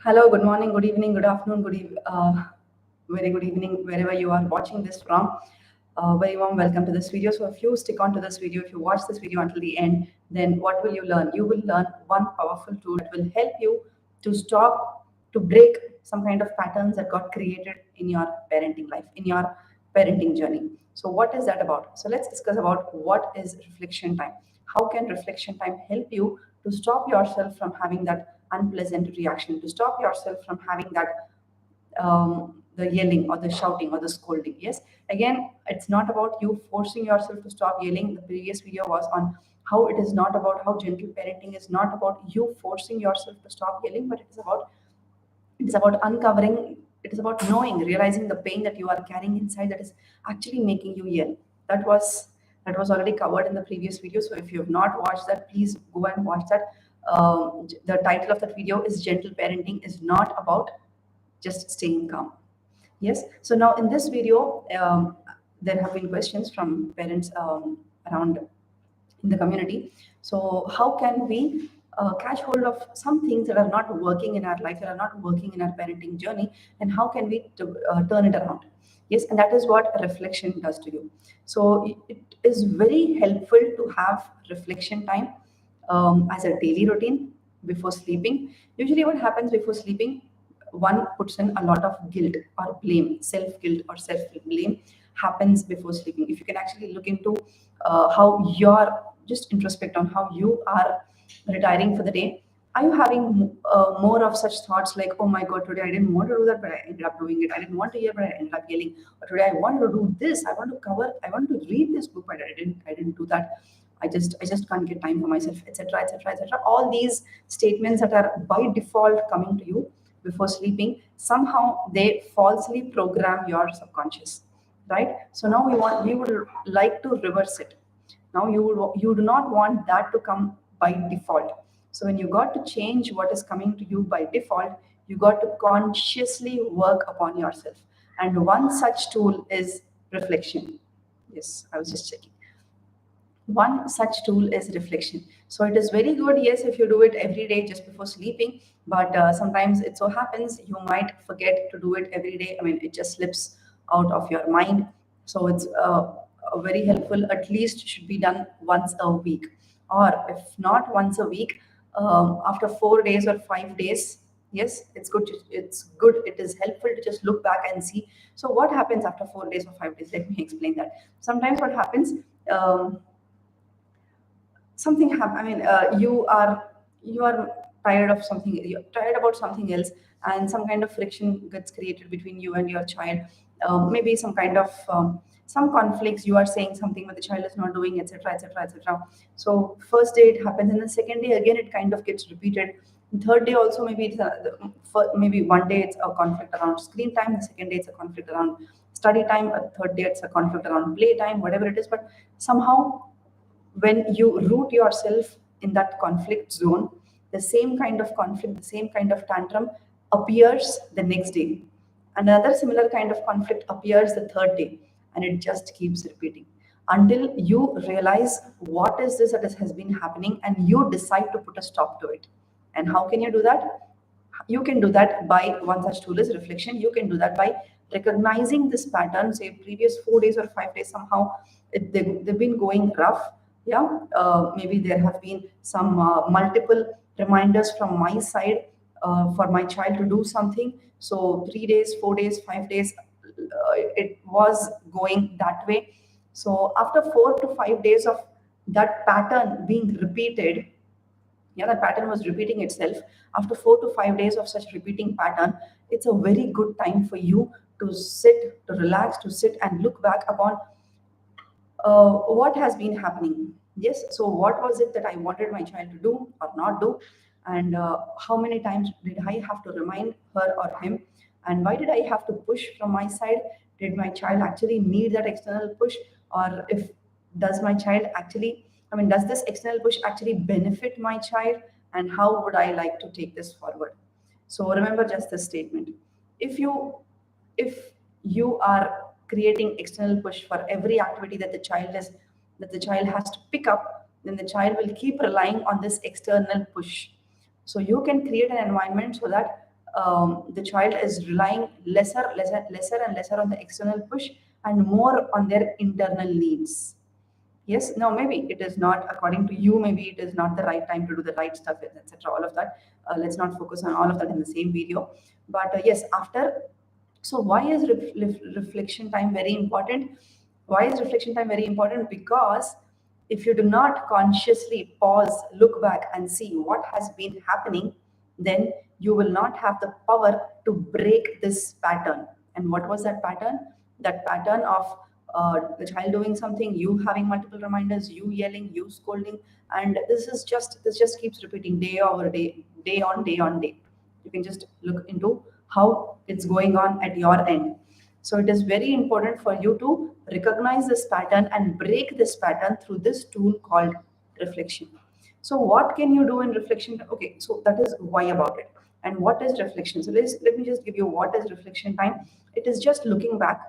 Hello, good morning, good evening, good afternoon, very good evening, wherever you are watching this from. Very warm welcome to this video. So, if you stick on to this video, if you watch this video until the end, then what will you learn? You will learn one powerful tool that will help you to stop, to break some kind of patterns that got created in your parenting life, in your parenting journey. So, what is that about? So, let's discuss about what is reflection time. How can reflection time help you to stop yourself from having that unpleasant reaction, to stop yourself from having that the yelling or the shouting or the scolding. Yes, again, it's not about you forcing yourself to stop yelling. The previous video was on how it is not about how gentle parenting is not about you forcing yourself to stop yelling, but it is about uncovering, it is about knowing, realizing the pain that you are carrying inside that is actually making you yell. That was already covered in the previous video. So if you have not watched that, please go and watch that. The title of that video is Gentle Parenting is Not About Just Staying Calm. Yes. So now in this video, there have been questions from parents around in the community. So how can we catch hold of some things that are not working in our life, that are not working in our parenting journey, and how can we turn it around? Yes, and that is what reflection does to you. So it is very helpful to have reflection time as a daily routine before sleeping. Usually, what happens before sleeping, one puts in a lot of guilt or blame, self guilt or self blame happens before sleeping. If you can actually look into how you're just introspect on how you are retiring for the day, are you having more of such thoughts like, oh my god, today I didn't want to do that but I ended up doing it, I didn't want to hear but I ended up yelling, or today I wanted to do this, I want to read this book but I didn't do that, I just can't get time for myself, etc., etc., etc. All these statements that are by default coming to you before sleeping, somehow they falsely program your subconscious, right? So now we would like to reverse it. Now you do not want that to come by default. So when you got to change what is coming to you by default, you got to consciously work upon yourself. And one such tool is reflection. Yes, I was just checking. One such tool is reflection. So it is very good, yes, if you do it every day just before sleeping, but sometimes it so happens you might forget to do it every day. I mean, it just slips out of your mind. So it's very helpful, at least should be done once a week, or if not once a week, after 4 days or 5 days. Yes, it's good, it is helpful to just look back and see, so what happens after 4 days or 5 days. Let me explain that. Sometimes what happens, something happen, I mean, you are tired of something, you're tired about something else, and some kind of friction gets created between you and your child. Maybe some kind of some conflicts, you are saying something but the child is not doing, etc., etc., etc. So first day it happens, and the second day again it kind of gets repeated. Third day also, maybe maybe one day it's a conflict around screen time, the second day it's a conflict around study time, a third day it's a conflict around play time, whatever it is. But somehow when you root yourself in that conflict zone, the same kind of conflict, the same kind of tantrum appears the next day. Another similar kind of conflict appears the third day, and it just keeps repeating until you realize what is this that has been happening, and you decide to put a stop to it. And how can you do that? You can do that by, one such tool is reflection. You can do that by recognizing this pattern, say previous 4 days or 5 days, somehow they've been going rough. Yeah, maybe there have been some multiple reminders from my side for my child to do something. So 3 days, 4 days, 5 days, it was going that way. So after 4 to 5 days of that pattern being repeated, yeah, that pattern was repeating itself. After 4 to 5 days of such repeating pattern, it's a very good time for you to sit, to relax, to sit and look back upon what has been happening. Yes, so what was it that I wanted my child to do or not do, and how many times did I have to remind her or him, and why did I have to push from my side? Did my child actually need that external push, or if does my child actually, I mean, does this external push actually benefit my child, and how would I like to take this forward? So remember just this statement. If you if you are creating external push for every activity that the child has to pick up, then the child will keep relying on this external push. So you can create an environment so that the child is relying lesser and lesser on the external push and more on their internal needs. Yes, no, maybe it is not according to you, maybe it is not the right time to do the right stuff, etc., all of that. Let's not focus on all of that in the same video. But yes, after, so why is reflection time very important? Why is reflection time very important? Because if you do not consciously pause, look back, and see what has been happening, then you will not have the power to break this pattern. And what was that pattern? That pattern of the child doing something, you having multiple reminders, you yelling, you scolding, and this just keeps repeating day over day, day on day on day. You can just look into how it's going on at your end. So it is very important for you to recognize this pattern and break this pattern through this tool called reflection. So what can you do in reflection? Okay, so that is why about it. And what is reflection? So let me just give you what is reflection time. It is just looking back,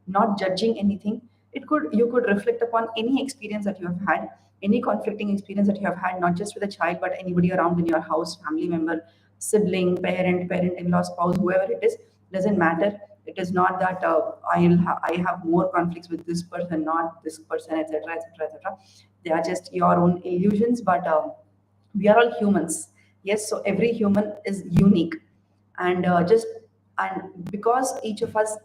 not judging anything. It could, you could reflect upon any experience that you have had, any conflicting experience that you have had, not just with a child, but anybody around in your house, family member, sibling, parent, parent-in-law, spouse, whoever it is, doesn't matter. It is not that I have more conflicts with this person, not this person, etc., etc., etc. They are just your own illusions, but we are all humans. Yes, so every human is unique, and just and because each of us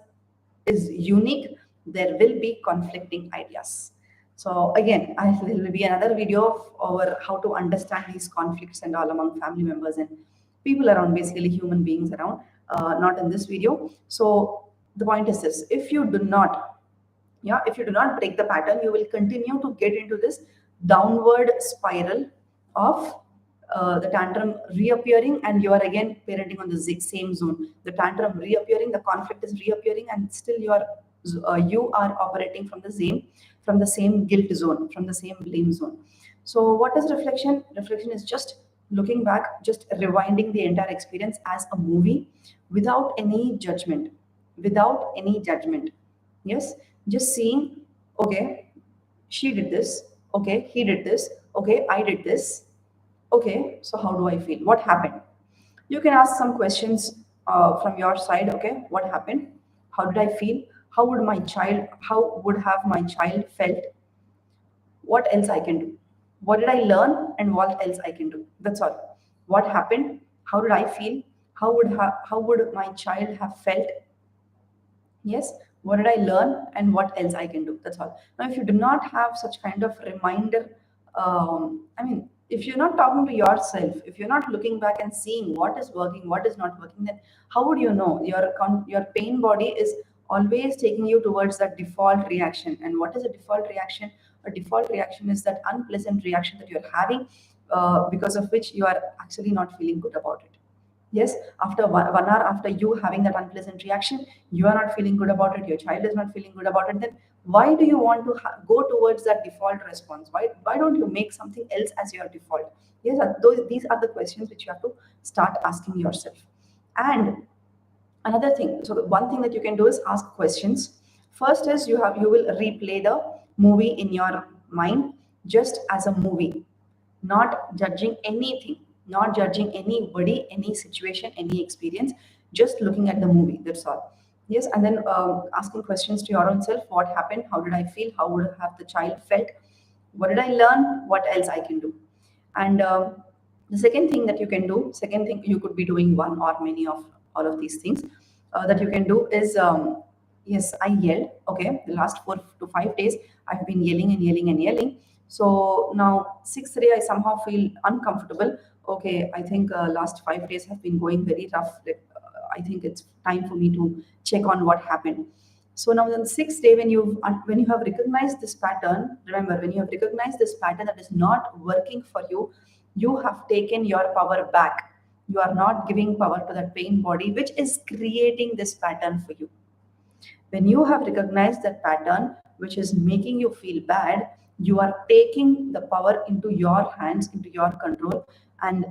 is unique, there will be conflicting ideas. So again, there will be another video of over how to understand these conflicts and all among family members and people around, basically human beings around. Not in this video. So the point is this: if you do not, yeah, if you do not break the pattern, you will continue to get into this downward spiral of the tantrum reappearing, and you are again parenting on the same zone. The tantrum reappearing, the conflict is reappearing, and still you are operating from the same guilt zone, from the same blame zone. So what is reflection? Reflection is just looking back, just rewinding the entire experience as a movie without any judgment, without any judgment. Yes, just seeing, okay, she did this, okay, he did this, okay, I did this, okay, so how do I feel? What happened? You can ask some questions from your side. Okay, what happened? How did I feel? How would have my child felt? What else I can do? What did I learn and what else I can do? That's all. What happened? How did I feel? How would my child have felt? Yes, what did I learn and what else I can do? That's all. Now, if you do not have such kind of reminder, I mean, if you're not talking to yourself, if you're not looking back and seeing what is working, what is not working, then how would you know? Your pain body is always taking you towards that default reaction. And what is a default reaction? A default reaction is that unpleasant reaction that you're having, because of which you are actually not feeling good about it. Yes, after 1 hour after you having that unpleasant reaction, you are not feeling good about it, your child is not feeling good about it, then why do you want to go towards that default response? Why don't you make something else as your default? Yes, these are the questions which you have to start asking yourself. And another thing, so the one thing that you can do is ask questions. First is you will replay the movie in your mind just as a movie, not judging anything, not judging anybody, any situation, any experience, just looking at the movie. That's all. Yes, and then asking questions to your own self: what happened? How did I feel? How would have the child felt? What did I learn? What else I can do? And the second thing that you can do, second thing you could be doing one or many of all of these things that you can do is yes, I yelled. Okay, the last 4 to 5 days I've been yelling and yelling and yelling. So now sixth day I somehow feel uncomfortable. Okay, I think last 5 days have been going very rough. I think it's time for me to check on what happened. So now the sixth day, when you have recognized this pattern, remember, when you have recognized this pattern that is not working for you, you have taken your power back. You are not giving power to that pain body, which is creating this pattern for you. When you have recognized that pattern, which is making you feel bad, you are taking the power into your hands, into your control. And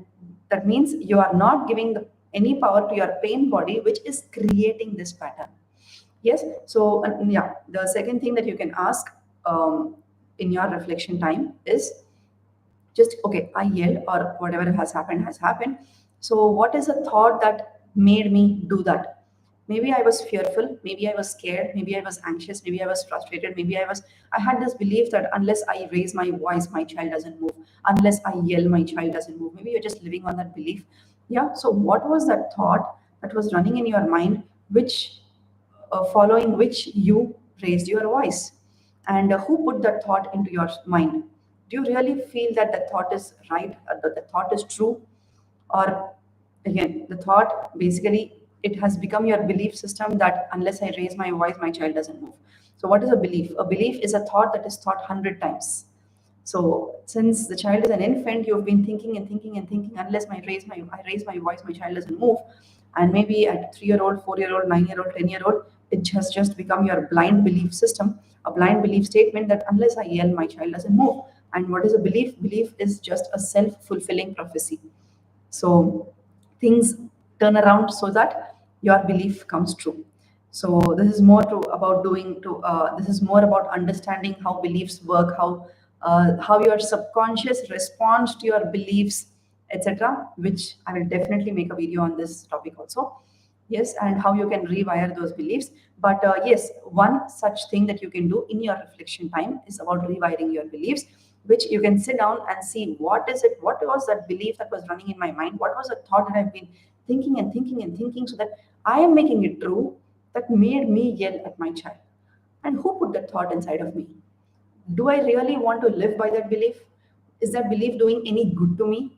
that means you are not giving any power to your pain body, which is creating this pattern. Yes. So, yeah, the second thing that you can ask in your reflection time is just, okay, I yelled or whatever has happened has happened. So, what is a thought that made me do that? Maybe I was fearful, maybe I was scared, maybe I was anxious, maybe I was frustrated, I had this belief that unless I raise my voice, my child doesn't move. Unless I yell, my child doesn't move. Maybe you're just living on that belief. Yeah. So what was that thought that was running in your mind, which following which you raised your voice? And who put that thought into your mind? Do you really feel that the thought is right, that the thought is true? Or again, the thought basically, it has become your belief system that unless I raise my voice, my child doesn't move. So what is a belief? A belief is a thought that is thought 100 times. So since the child is an infant, you've been thinking and thinking and thinking, unless I raise my voice, my child doesn't move. And maybe at 3 year old, 4 year old, 9 year old, 10 year old, it has just become your blind belief system, a blind belief statement that unless I yell, my child doesn't move. And what is a belief? Belief is just a self-fulfilling prophecy. So things turn around so that your belief comes true. So this is more to about doing to this is more about understanding how beliefs work, how your subconscious responds to your beliefs, etc., which I will definitely make a video on this topic also. Yes, and how you can rewire those beliefs. But yes, one such thing that you can do in your reflection time is about rewiring your beliefs, which you can sit down and see what was that belief that was running in my mind, what was the thought that I've been thinking and thinking and thinking, so that I am making it true, that made me yell at my child. And who put that thought inside of me? Do I really want to live by that belief? Is that belief doing any good to me?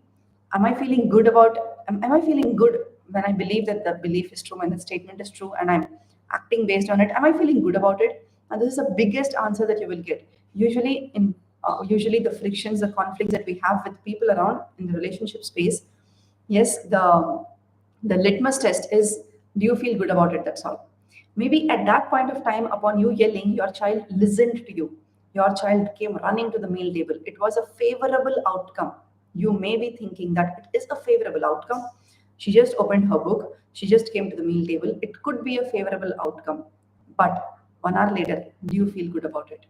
Am I feeling good about am I feeling good when I believe that the belief is true, when the statement is true, and I'm acting based on it? Am I feeling good about it? And this is the biggest answer that you will get. Usually the frictions, the conflicts that we have with people around in the relationship space, yes, the litmus test is, do you feel good about it? That's all. Maybe at that point of time, upon you yelling, your child listened to you. Your child came running to the meal table. It was a favorable outcome. You may be thinking that it is a favorable outcome. She just opened her book. She just came to the meal table. It could be a favorable outcome. But 1 hour later, do you feel good about it?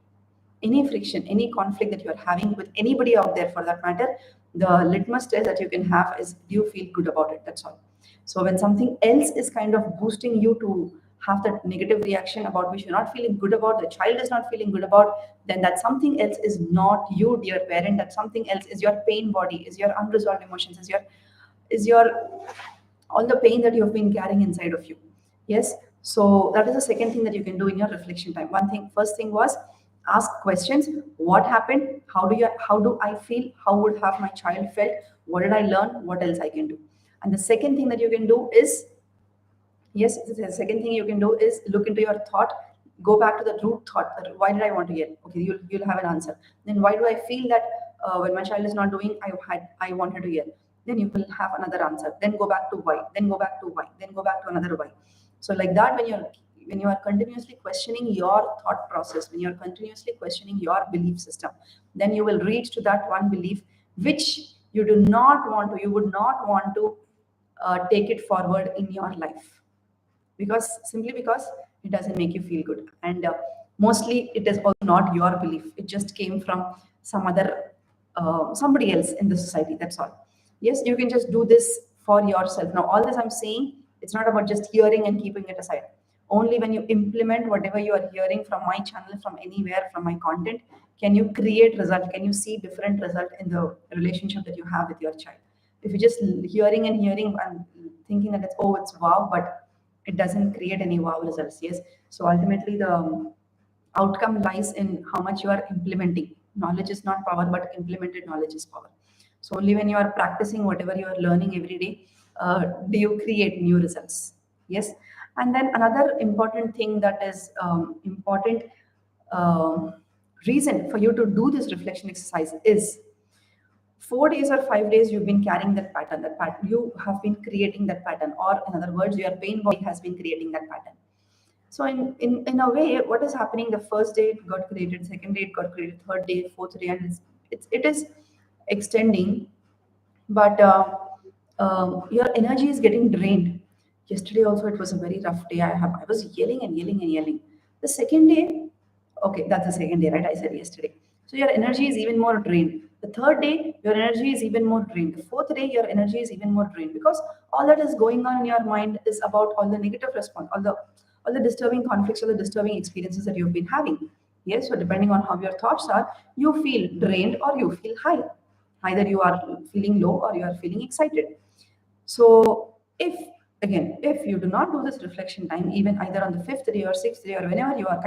Any friction, any conflict that you're having with anybody out there for that matter, the litmus test that you can have is, do you feel good about it? That's all. So when something else is kind of boosting you to have that negative reaction about which you're not feeling good about, the child is not feeling good about, then that something else is not you, dear parent. That something else is your pain body, is your unresolved emotions, is your all the pain that you've been carrying inside of you. Yes. So that is the second thing that you can do in your reflection time. One thing, first thing was ask questions. What happened? How do I feel? How would have my child felt? What did I learn? What else I can do? And the second thing that you can do is, yes, the second thing you can do is look into your thought. Go back to the root thought. Why did I want to yell? Okay, you'll have an answer. Then why do I feel that when my child is not doing, I wanted to yell? Then you will have another answer. Then go back to why. Then go back to why. Then go back to another why. So like that, when you are continuously questioning your thought process, when you are continuously questioning your belief system, then you will reach to that one belief which you would not want to take it forward in your life, because it doesn't make you feel good, and mostly it is also not your belief. It just came from somebody else in the society. That's all. Yes, you can just do this for yourself. Now all this I'm saying, it's not about just hearing and keeping it aside. Only when you implement whatever you are hearing from my channel, from anywhere, from my content, can you create result, can you see different result in the relationship that you have with your child. If you're just hearing and hearing and thinking that it's wow, but it doesn't create any wow results. Yes. So ultimately the outcome lies in how much you are implementing. Knowledge is not power, but implemented knowledge is power. So only when you are practicing whatever you are learning every day, do you create new results. Yes. And then another important thing that is important um, reason for you to do this reflection exercise is, 4 days or 5 days you've been carrying that pattern, you have been creating that pattern, or in other words, your pain body has been creating that pattern. So in a way, what is happening, the first day it got created, second day it got created, third day, fourth day, and it is extending. But your energy is getting drained. Yesterday also it was a very rough day. I was yelling and yelling and yelling. The second day, okay, that's the second day, right? I said yesterday. So your energy is even more drained. The third day, your energy is even more drained. The fourth day, your energy is even more drained because all that is going on in your mind is about all the negative response, all the disturbing conflicts, all the disturbing experiences that you've been having. Yes, so depending on how your thoughts are, you feel drained or you feel high. Either you are feeling low or you are feeling excited. So if you do not do this reflection time, even either on the fifth day or sixth day or whenever you are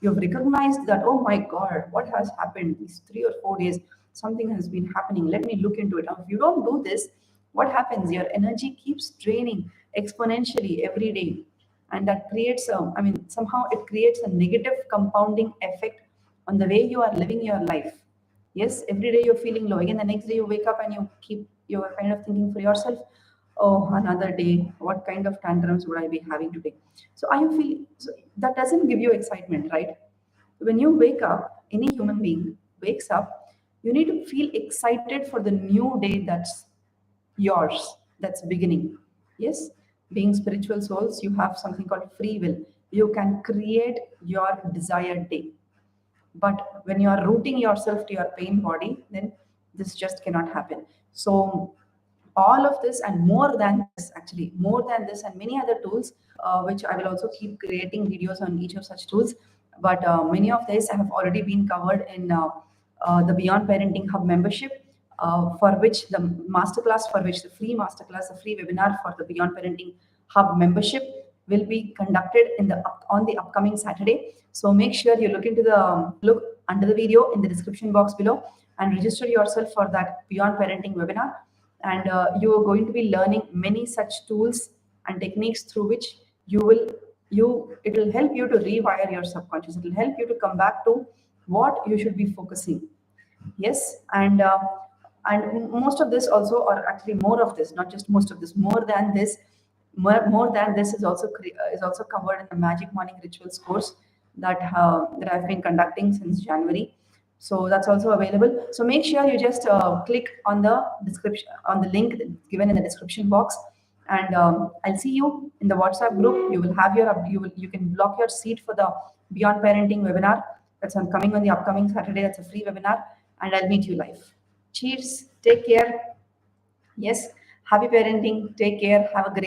you've recognized that, oh my God, what has happened these 3 or 4 days, something has been happening. Let me look into it. Now, if you don't do this, what happens? Your energy keeps draining exponentially every day, and that creates somehow it creates a negative compounding effect on the way you are living your life. Yes, every day you're feeling low. Again, the next day you wake up and you're kind of thinking for yourself, oh, another day. What kind of tantrums would I be having today? So that doesn't give you excitement, right? When you wake up, any human being wakes up, you need to feel excited for the new day that's yours, that's beginning. Yes, being spiritual souls, you have something called free will. You can create your desired day. But when you are rooting yourself to your pain body, then this just cannot happen. So all of this and more than this, actually more than this and many other tools, which I will also keep creating videos on each of such tools. But many of these have already been covered in the Beyond Parenting Hub membership, for which the masterclass, for which the free masterclass, the free webinar for the Beyond Parenting Hub membership will be conducted on the upcoming Saturday. So make sure you look under the video in the description box below and register yourself for that Beyond Parenting webinar. And you are going to be learning many such tools and techniques through which it will help you to rewire your subconscious. It will help you to come back to what you should be focusing. Yes, and most of this also, or actually more of this, not just most of this, more than this is also covered in the Magic Morning Rituals course that I've been conducting since January. So that's also available. So make sure you just click on the description, on the link given in the description box, and I'll see you in the WhatsApp group. You can block your seat for the Beyond Parenting webinar coming on the upcoming Saturday. That's a free webinar, and I'll meet you live. Cheers. Take care. Yes. Happy parenting. Take care. Have a great